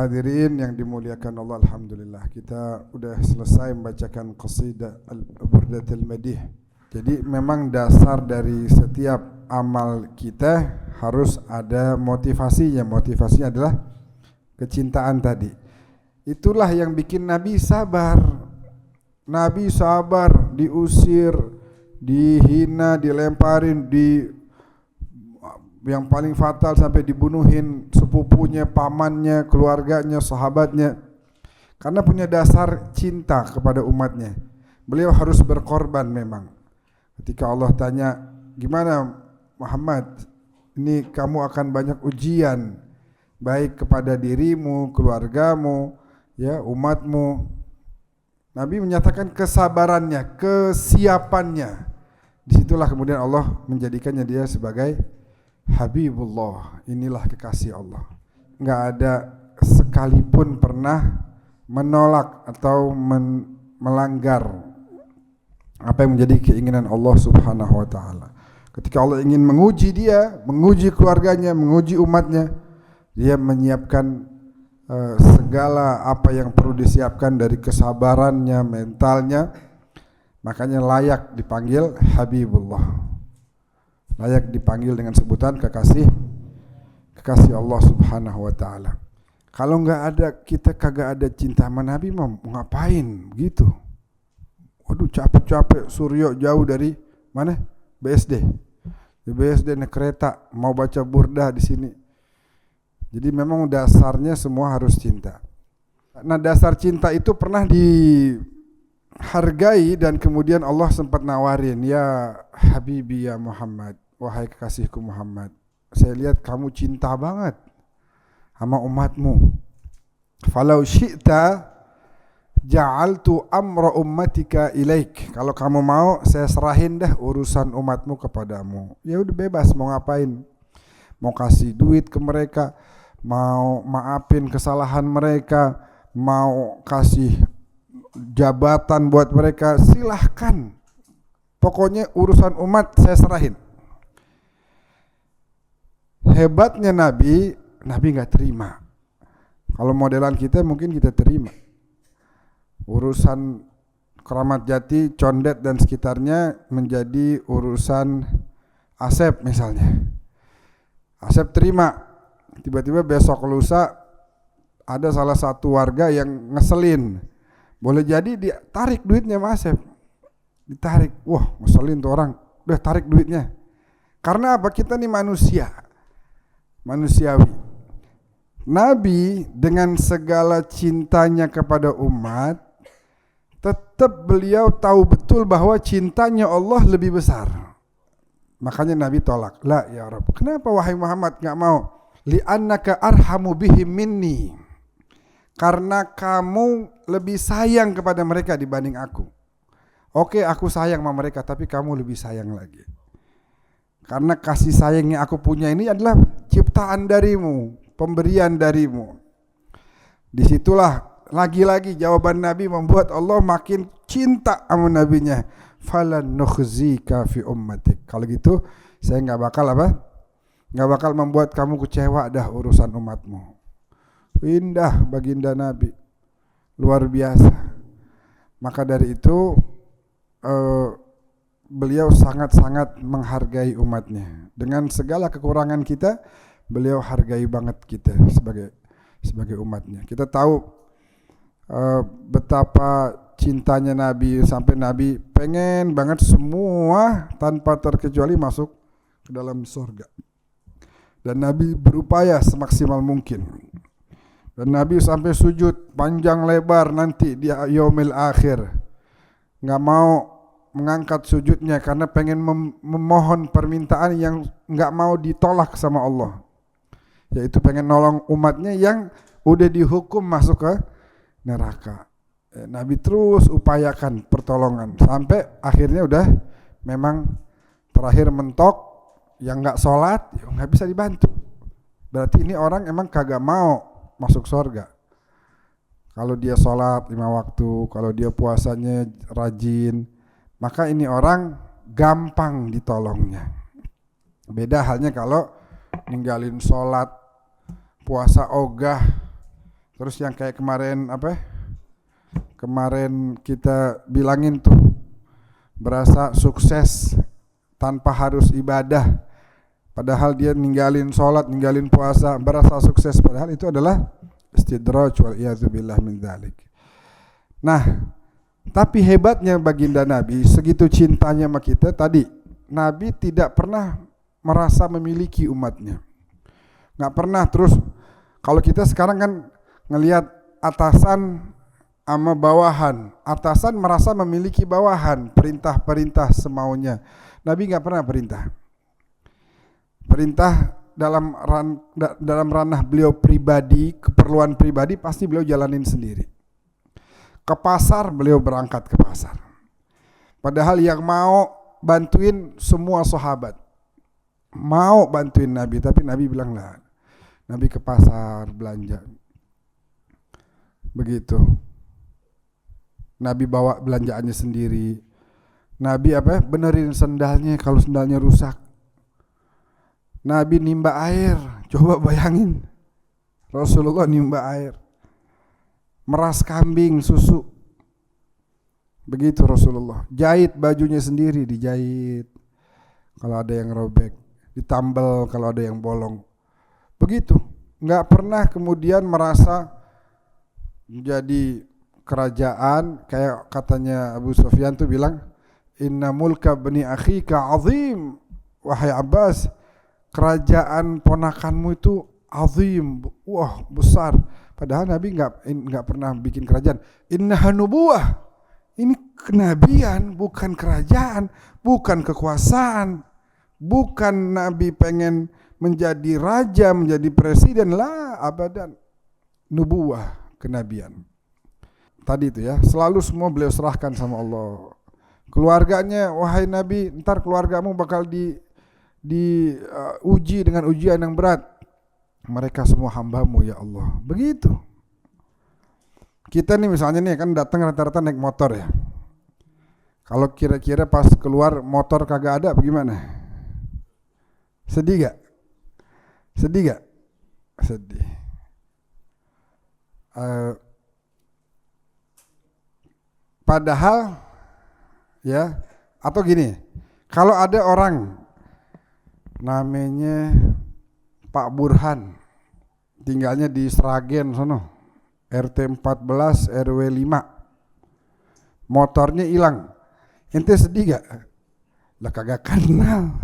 Hadirin yang dimuliakan Allah, alhamdulillah kita udah selesai membacakan qasidah Al-Burdatul Madih. Jadi memang dasar dari setiap amal kita harus ada motivasinya. Motivasinya adalah kecintaan tadi. Itulah yang bikin Nabi sabar. Nabi sabar, diusir, dihina, dilemparin, yang paling fatal sampai dibunuhin sepupunya, pamannya, keluarganya, sahabatnya, karena punya dasar cinta kepada umatnya. Beliau harus berkorban memang. Ketika Allah tanya, gimana Muhammad, ini kamu akan banyak ujian, baik kepada dirimu, keluargamu, ya, umatmu. Nabi menyatakan kesabarannya, kesiapannya. Disitulah kemudian Allah menjadikannya dia sebagai Habibullah, inilah kekasih Allah. Enggak ada sekalipun pernah menolak atau melanggar apa yang menjadi keinginan Allah Subhanahu wa taala. Ketika Allah ingin menguji dia, menguji keluarganya, menguji umatnya, dia menyiapkan segala apa yang perlu disiapkan dari kesabarannya, mentalnya. Makanya layak dipanggil Habibullah. Layak dipanggil dengan sebutan kekasih Allah Subhanahu wa taala. Kalau enggak ada, kita kagak ada cinta sama Nabi, mau ngapain gitu? Waduh, capek-capek Suryo jauh dari mana? BSD. Di BSD naik kereta mau baca burdah di sini. Jadi memang dasarnya semua harus cinta. Nah, dasar cinta itu pernah dihargai dan kemudian Allah sempat nawarin, ya Habibi ya Muhammad, wahai kekasihku Muhammad, saya lihat kamu cinta banget sama umatmu. Falau syi'ta ja'altu amra ummatika ilaik. Kalau kamu mau, saya serahin dah urusan umatmu kepadamu. Ya udah bebas mau ngapain. Mau kasih duit ke mereka, mau maafin kesalahan mereka, mau kasih jabatan buat mereka, silahkan. Pokoknya urusan umat saya serahin. Hebatnya Nabi nggak terima. Kalau modelan kita mungkin kita terima. Urusan Keramat Jati, Condet dan sekitarnya menjadi urusan Asep misalnya. Asep terima. Tiba-tiba besok lusa ada salah satu warga yang ngeselin. Boleh jadi dia tarik duitnya sama Asep. Ditarik. Wah, ngeselin tuh orang. Udah tarik duitnya. Karena apa? Kita nih manusiawi. Nabi dengan segala cintanya kepada umat, tetap beliau tahu betul bahwa cintanya Allah lebih besar. Makanya Nabi tolak. La ya Rabb. Kenapa wahai Muhammad enggak mau? Li'annaka arhamu bihim minni. Karena kamu lebih sayang kepada mereka dibanding aku. Oke, aku sayang sama mereka, tapi kamu lebih sayang lagi. Karena kasih sayang yang aku punya ini adalah ciptaan darimu, pemberian darimu. Disitulah lagi-lagi jawaban Nabi membuat Allah makin cinta sama nabinya. Falan nukhzika fi ummatik. Kalau gitu saya enggak bakal membuat kamu kecewa dah urusan umatmu. Indah baginda Nabi, luar biasa. Maka dari itu beliau sangat-sangat menghargai umatnya. Dengan segala kekurangan kita, beliau hargai banget kita sebagai umatnya. Kita tahu betapa cintanya Nabi sampai Nabi pengen banget semua tanpa terkecuali masuk ke dalam surga. Dan Nabi berupaya semaksimal mungkin. Dan Nabi sampai sujud panjang lebar nanti di yaumil akhir. Enggak mau mengangkat sujudnya karena pengen memohon permintaan yang enggak mau ditolak sama Allah. Yaitu pengen nolong umatnya yang udah dihukum masuk ke neraka. Nabi terus upayakan pertolongan sampai akhirnya udah memang terakhir mentok, yang enggak sholat ya enggak bisa dibantu. Berarti ini orang emang kagak mau masuk surga. Kalau dia sholat 5 waktu, kalau dia puasanya rajin, maka ini orang gampang ditolongnya. Beda halnya kalau ninggalin sholat, puasa ogah, Terus yang kayak kemarin apa? Kemarin kita bilangin tuh, berasa sukses tanpa harus ibadah. Padahal dia ninggalin sholat, ninggalin puasa, berasa sukses. Padahal itu adalah istidraj wal iyadzubillah min dzalik. Nah, tapi hebatnya baginda Nabi, segitu cintanya sama kita tadi, Nabi tidak pernah merasa memiliki umatnya. Nggak pernah. Terus kalau kita sekarang kan ngelihat atasan sama bawahan, atasan merasa memiliki bawahan, perintah-perintah semaunya. Nabi nggak pernah perintah dalam ranah beliau pribadi, keperluan pribadi pasti beliau jalanin sendiri. Ke pasar beliau berangkat ke pasar. Padahal yang mau bantuin semua sahabat, mau bantuin Nabi, tapi Nabi bilang lah, Nabi ke pasar belanja. Begitu. Nabi bawa belanjaannya sendiri. Nabi benerin sendalnya kalau sendalnya rusak. Nabi nimba air. Coba bayangin, Rasulullah nimba air, meras kambing susu. Begitu Rasulullah. Jahit bajunya sendiri, dijahit kalau ada yang robek, ditambal kalau ada yang bolong. Begitu. Nggak pernah kemudian merasa menjadi kerajaan, kayak katanya Abu Sufyan tuh bilang, inna mulka bani akhika azim. Wahai Abbas, kerajaan ponakanmu itu azim, wah besar. Padahal Nabi nggak pernah bikin kerajaan. Innaha nubuwah, ini kenabian, bukan kerajaan, bukan kekuasaan, bukan Nabi pengen menjadi raja, menjadi presiden, lah abadan. Nubuwah, kenabian. Tadi itu ya, selalu semua beliau serahkan sama Allah. Keluarganya, wahai Nabi, ntar keluargamu bakal diuji dengan ujian yang berat. Mereka semua hambamu ya Allah. Begitu. Kita nih misalnya nih kan datang rata-rata naik motor ya. Kalau kira-kira pas keluar motor kagak ada bagaimana? Sedih gak? Sedih gak? Sedih. Padahal ya, atau gini, kalau ada orang namanya Pak Burhan, tinggalnya di Sragen sono, RT 14 RW 5, motornya hilang, ente sedih gak? Lah kagak kenal,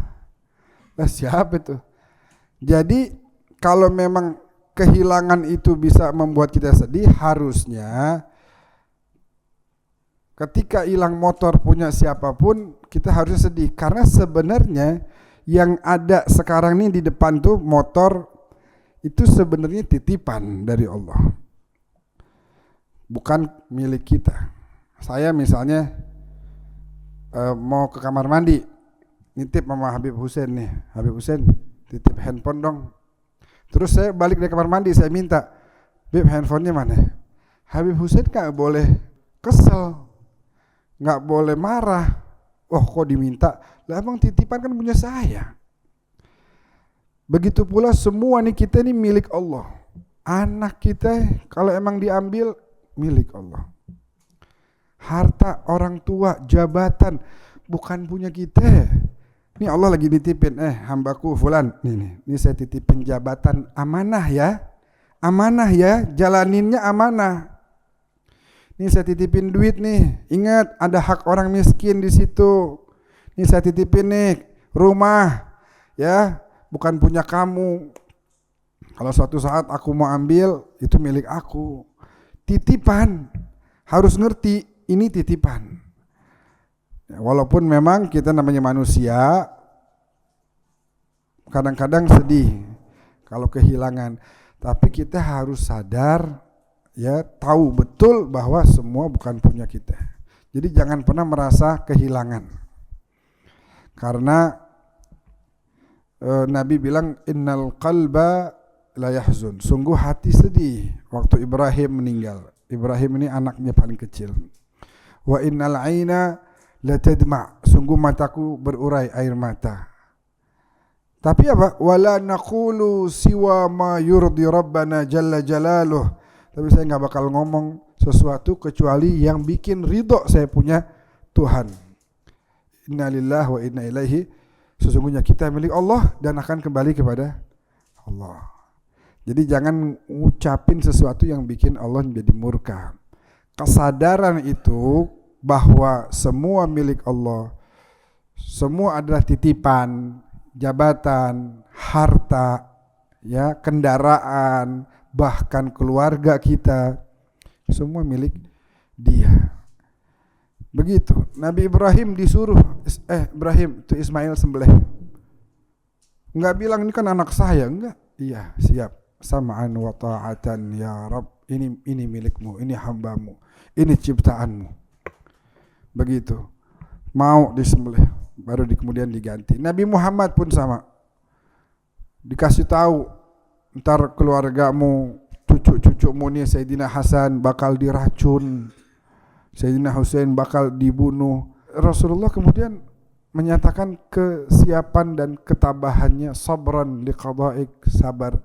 lah siapa itu? Jadi kalau memang kehilangan itu bisa membuat kita sedih, harusnya ketika hilang motor punya siapapun, kita harus sedih. Karena sebenarnya yang ada sekarang ini di depan tuh motor, itu sebenarnya titipan dari Allah, bukan milik kita. Saya misalnya mau ke kamar mandi, nitip sama Habib Hussein nih, Habib Hussein titip handphone dong. Terus saya balik dari kamar mandi, saya minta, Bib handphonenya mana? Habib Hussein gak boleh kesel, nggak boleh marah. Oh kok diminta? Lah emang titipan kan punya saya. Begitu pula semua nih, kita ini milik Allah. Anak kita kalau emang diambil, milik Allah. Harta orang tua, jabatan, bukan punya kita. Ini Allah lagi nitipin, hambaku fulan, nih saya titipin jabatan, amanah ya, jalaninnya amanah. Ini saya titipin duit nih, ingat ada hak orang miskin di situ. Ini saya titipin nih rumah, ya, bukan punya kamu. Kalau suatu saat aku mau ambil, itu milik aku. Titipan, harus ngerti ini titipan. Ya, walaupun memang kita namanya manusia, kadang-kadang sedih kalau kehilangan, tapi kita harus sadar, ya, tahu betul bahwa semua bukan punya kita. Jadi jangan pernah merasa kehilangan. Karena Nabi bilang innal qalba la yahzun, sungguh hati sedih waktu Ibrahim meninggal. Ibrahim ini anaknya paling kecil. Wa innal aina la tadma, sungguh mataku berurai air mata. Tapi apa? Wala naqulu siwa ma yurdi rabbana jalla jalaluh, tapi saya nggak bakal ngomong sesuatu kecuali yang bikin ridho saya punya Tuhan. Innalillahi wa inna ilaihi, sesungguhnya kita milik Allah dan akan kembali kepada Allah. Jadi jangan ngucapin sesuatu yang bikin Allah menjadi murka. Kesadaran itu bahwa semua milik Allah, semua adalah titipan, jabatan, harta, ya, kendaraan, bahkan keluarga kita, semua milik Dia. Begitu. Nabi Ibrahim disuruh, Ibrahim itu Ismail sembelih. Enggak bilang ini kan anak saya, enggak. Iya, siap. Sama'an wa ta'atan ya Rabb. Ini milikmu, ini hambamu, ini ciptaanmu. Begitu. Mau disembelih, baru kemudian diganti. Nabi Muhammad pun sama. Dikasih tahu, ntar keluargamu, cucu-cucumu nih, Sayyidina Hasan bakal diracun, Sayyidina Husain bakal dibunuh. Rasulullah kemudian menyatakan kesiapan dan ketabahannya, sabran liqada'ik, sabar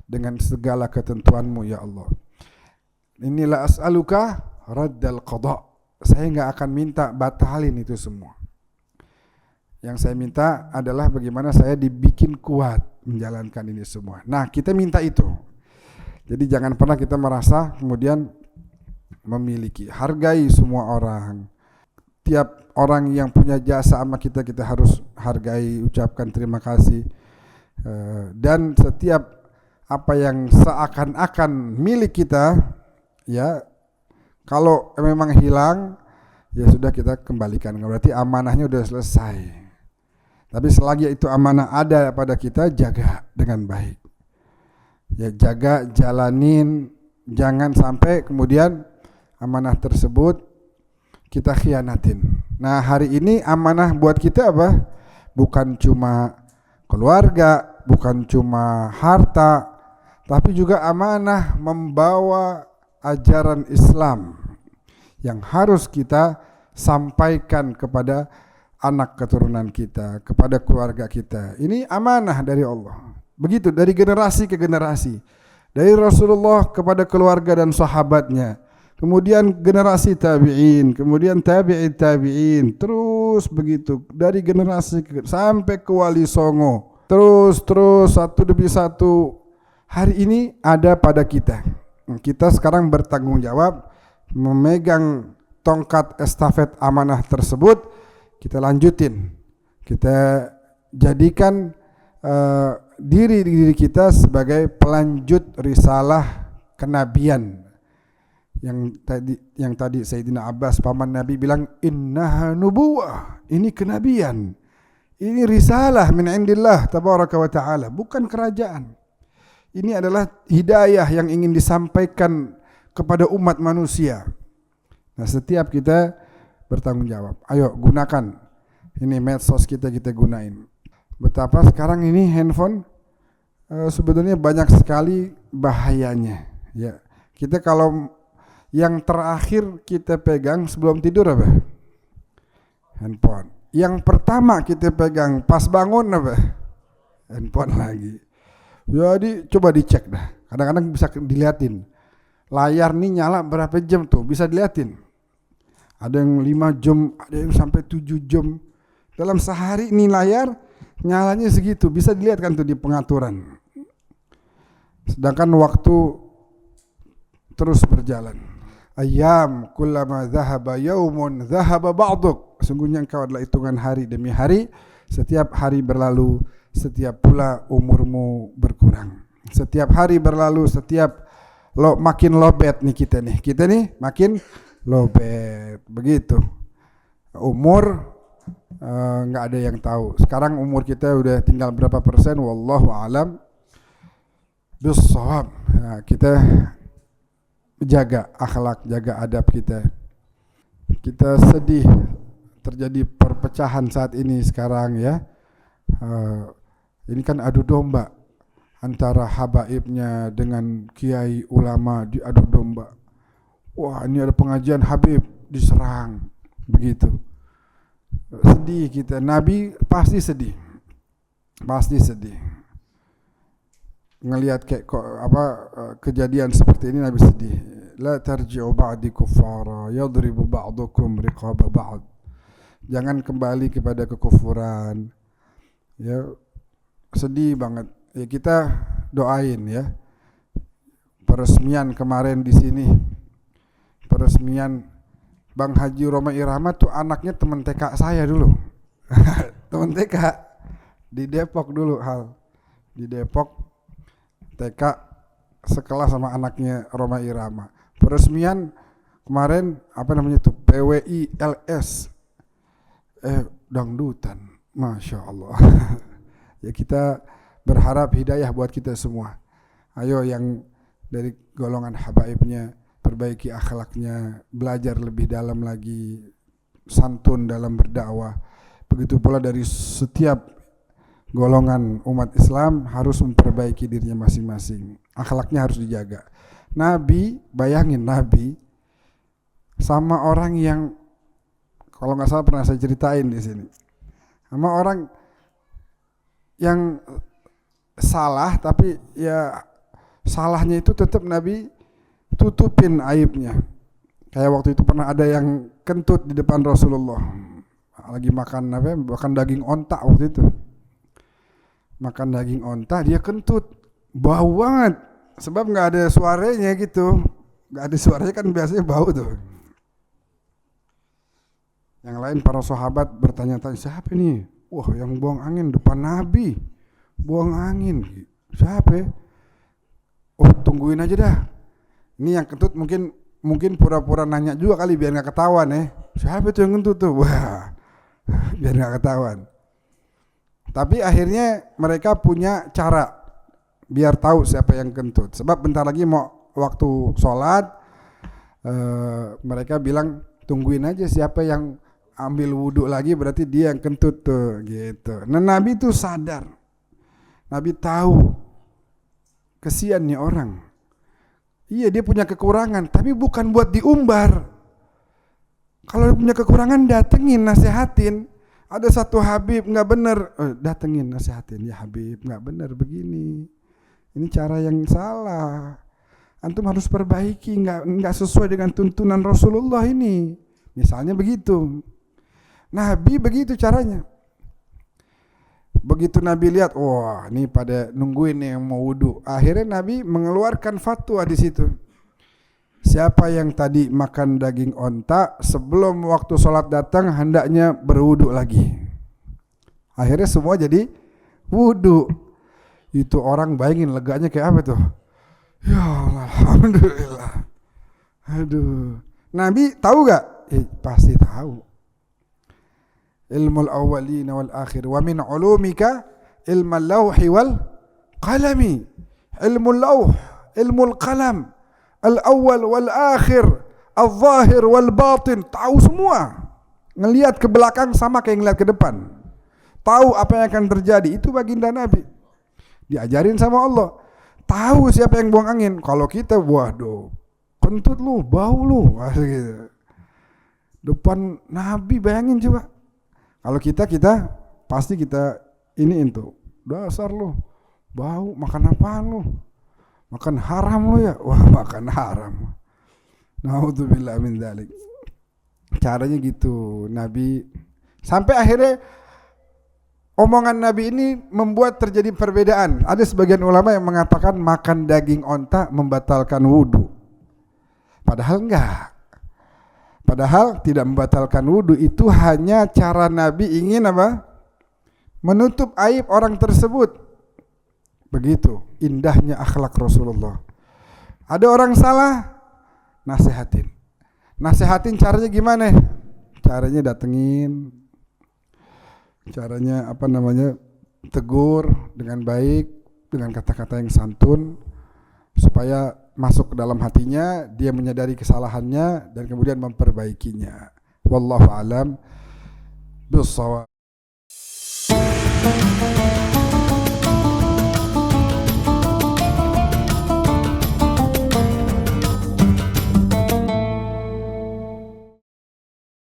dengan segala ketentuanmu ya Allah. Inilah as'aluka raddal qada'. Saya enggak akan minta batalin itu semua. Yang saya minta adalah bagaimana saya dibikin kuat menjalankan ini semua. Nah, kita minta itu. Jadi jangan pernah kita merasa kemudian memiliki. Hargai semua orang. Tiap orang yang punya jasa sama kita, kita harus hargai, ucapkan terima kasih. Dan setiap apa yang seakan-akan milik kita, ya, kalau memang hilang, ya sudah kita kembalikan. Berarti amanahnya sudah selesai. Tapi selagi itu amanah ada pada kita, jaga dengan baik. Ya, jaga, jalanin, jangan sampai kemudian amanah tersebut kita khianatin. Nah, hari ini amanah buat kita apa? Bukan cuma keluarga, bukan cuma harta, tapi juga amanah membawa ajaran Islam yang harus kita sampaikan kepada anak keturunan kita, kepada keluarga kita. Ini amanah dari Allah. Begitu dari generasi ke generasi. Dari Rasulullah kepada keluarga dan sahabatnya. Kemudian generasi tabi'in, kemudian tabi'in, terus begitu dari generasi sampai ke Wali Songo. Terus satu demi satu. Hari ini ada pada kita. Kita sekarang bertanggung jawab memegang tongkat estafet amanah tersebut, kita lanjutin. Kita jadikan diri kita sebagai pelanjut risalah kenabian. Yang tadi Sayyidina Abbas paman Nabi bilang innaha nubuwah, ini kenabian. Ini risalah min indillah tabaraka wa taala, bukan kerajaan. Ini adalah hidayah yang ingin disampaikan kepada umat manusia. Nah, setiap kita bertanggung jawab. Ayo gunakan ini medsos kita gunain. Betapa sekarang ini handphone sebenarnya banyak sekali bahayanya. Ya, kita kalau yang terakhir kita pegang sebelum tidur apa? Handphone. Yang pertama kita pegang pas bangun apa? Handphone lagi. Jadi coba dicek dah. Kadang-kadang bisa dilihatin. Layar nih nyala berapa jam tuh, bisa dilihatin. Ada yang 5 jam, ada yang sampai 7 jam. Dalam sehari ini layar nyalanya segitu, bisa dilihat kan tuh di pengaturan. Sedangkan waktu terus berjalan. Ayyam kullama dhahaba yaumun dhahaba ba'duk. Sungguhnya engkau adalah hitungan hari demi hari. Setiap hari berlalu, setiap pula umurmu berkurang. Setiap hari berlalu, setiap makin lobet nih kita nih makin lobet. Begitu. Umur nggak ada yang tahu. Sekarang umur kita udah tinggal berapa persen? Wallahu alam bissawab. Nah, kita jaga akhlak, jaga adab kita. Kita sedih terjadi perpecahan saat ini sekarang ya. Ini kan adu domba antara habaibnya dengan kiai ulama, diadu domba. Wah, ini ada pengajian Habib diserang, begitu. Sedih kita. Nabi pasti sedih, pasti sedih. ngelihat kayak kejadian seperti ini Nabi sedih. La tarji'u ba'di kuffara yadribu ba'dukum riqaba ba'd. Jangan kembali kepada kekufuran. Ya, sedih banget. Ya kita doain ya. Peresmian kemarin di sini. Peresmian Bang Haji Roma Irama tuh anaknya teman TK saya dulu. Teman TK di Depok dulu di Depok TK sekelas sama anaknya Roma Irama. Peresmian kemarin PWI LS dangdutan, Masya Allah. Ya kita berharap hidayah buat kita semua. Ayo yang dari golongan habaibnya perbaiki akhlaknya, belajar lebih dalam lagi, santun dalam berdakwah. Begitu pula dari setiap golongan umat Islam harus memperbaiki dirinya masing-masing. Akhlaknya harus dijaga. Nabi, bayangin Nabi sama orang yang kalau nggak salah pernah saya ceritain di sini, sama orang yang salah tapi ya salahnya itu tetap Nabi tutupin aibnya. Kayak waktu itu pernah ada yang kentut di depan Rasulullah, lagi makan daging onta waktu itu. Makan daging onta dia kentut, bau banget. Sebab nggak ada suaranya gitu, nggak ada suaranya kan biasanya bau tuh. Yang lain para sahabat bertanya-tanya, siapa ini? Wah, yang buang angin depan Nabi, buang angin. Siapa? Oh, tungguin aja dah. Ini yang kentut mungkin pura-pura nanya juga kali biar nggak ketahuan ya. Siapa tuh yang kentut tuh? Wah, biar nggak ketahuan. Tapi akhirnya mereka punya cara biar tahu siapa yang kentut. Sebab bentar lagi mau waktu sholat, mereka bilang tungguin aja siapa yang ambil wudhu lagi berarti dia yang kentut tuh gitu. Nah Nabi tuh sadar, Nabi tahu kesian nih orang. Iya dia punya kekurangan, tapi bukan buat diumbar. Kalau punya kekurangan datengin, nasihatin. Ada satu Habib nggak bener, datengin nasihatin, ya Habib nggak bener begini. Ini cara yang salah. Antum harus perbaiki, nggak sesuai dengan tuntunan Rasulullah ini. Misalnya begitu. Nabi begitu caranya. Begitu Nabi lihat, wah ini pada nungguin nih yang mau wudu. Akhirnya Nabi mengeluarkan fatwa di situ. Siapa yang tadi makan daging onta sebelum waktu sholat datang hendaknya berwudu lagi. Akhirnya semua jadi wudu. Itu orang bayangin leganya kayak apa tuh? Ya Allah, alhamdulillah. Aduh. Nabi tahu gak? Pasti tahu. Ilmul awwalina wal akhir wa min ulumika ilmul lawhi wal qalami. Ilmul lawh, ilmul qalam, al awwal wal akhir, al zahir wal batin, tahu semua. Ngelihat ke belakang sama kayak ngelihat ke depan. Tahu apa yang akan terjadi, itu baginda Nabi. Diajarin sama Allah. Tahu siapa yang buang angin. Kalau kita, waduh, kentut lu, bau lu, gitu. Depan Nabi bayangin coba. Kalau kita pasti kita iniin tuh. Dasar lu, bau, makan apaan lu? Makan haram lu ya? Wah, makan haram. Naudzubillah min dzalik. Caranya gitu Nabi. Sampai akhirnya omongan Nabi ini membuat terjadi perbedaan. Ada sebagian ulama yang mengatakan makan daging onta membatalkan wudu. Padahal enggak. Padahal tidak membatalkan wudu, itu hanya cara Nabi ingin apa? Menutup aib orang tersebut. Begitu indahnya akhlak Rasulullah. Ada orang salah, nasihatin. Nasihatin caranya gimana? Caranya datengin. Caranya tegur dengan baik, dengan kata-kata yang santun, supaya masuk ke dalam hatinya, dia menyadari kesalahannya dan kemudian memperbaikinya. Wallahu a'lam bishawab.